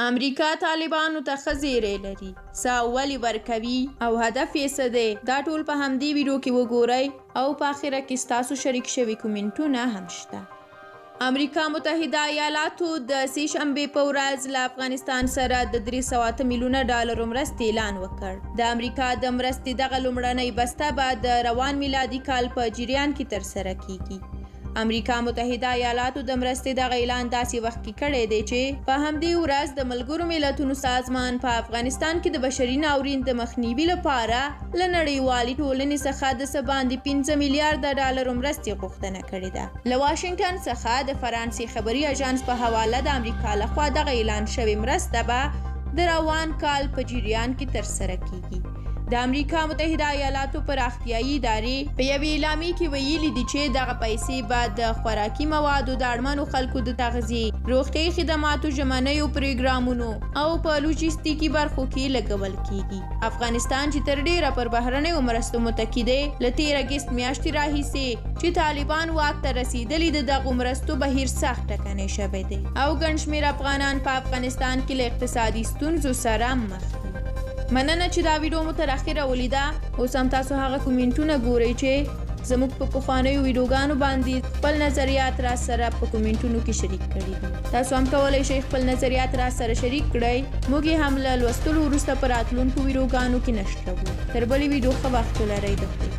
امریکا طالبانو ته ښه زیری لري، څه ولې ورکوي او هدف یې څه دی؟ دا ټول په همدې ویډیو کې وګورئ او په آخره کې ستاسو شریک شوي کومنټونه هم شته. امریکا متحده ایالاتو د سې شنبې په ورځ له افغانستان سره د 308 میلیونه ډالرو مرستې اعلان وکړ. د امریکا د مرستې دغه لومړنۍ بسته به د روان میلادي کال په جریان کې ترسره کیږي. امریکا متحده ایالاتو د مرستې دغه اعلان داسې وخت کې کړی دی چې په همدې ورځ د ملګرو ملتونو سازمان په افغانستان کې د بشري ناورین د مخنیوي لپاره له نړیوالې ټولنې څخه د څه باندې 15 میلیارده ډالرو مرستې غوښتنه کړې ده. له واشنګټن څخه د فرانسې خبري اژانس په حواله د امریکا لخوا دغه اعلان شوې مرسته به د روان کال په جریان کې ترسره کیږي. د امریکا متحده ایالاتو پراختیایي ادارې په یوې اعلامیې کې ویلي دي چې دغه پیسې به د خوراکي موادو د اړمنو خلکو د تغذیې، روغتیایي خدماتو، ژمنیو پروګرامونو او په لوجستیکي برخو کې لګول کیږي. افغانستان چې تر ډیره پر بهرنیو مرستو متکی دی، له 13 اګست میاشتې راهیسې چې طالبان واک ته رسیدلي د دغو مرستو بهیر سخت ټکنی شوی دی او ګڼ شمېر افغانان په افغانستان کې له اقتصادي ستونزو سره مخ دي. مننه چې دا ویډیو مو تر اخره ولیده. اوس هم تاسو هغه کومنټونه ګورئ چې زموږ په پخوانیو ویډیوګانو باندې خپل نظریات را سره په کومنټونو کې شریک کړي دي. تاسو هم کولی شئ خپل نظریات را سره شریک کړئ. موږ یې هم له لوستلو وروسته په راتلونکو ویډیوګانو کې نشروو. تر بلې ویډیو ښه وخت ولرئ.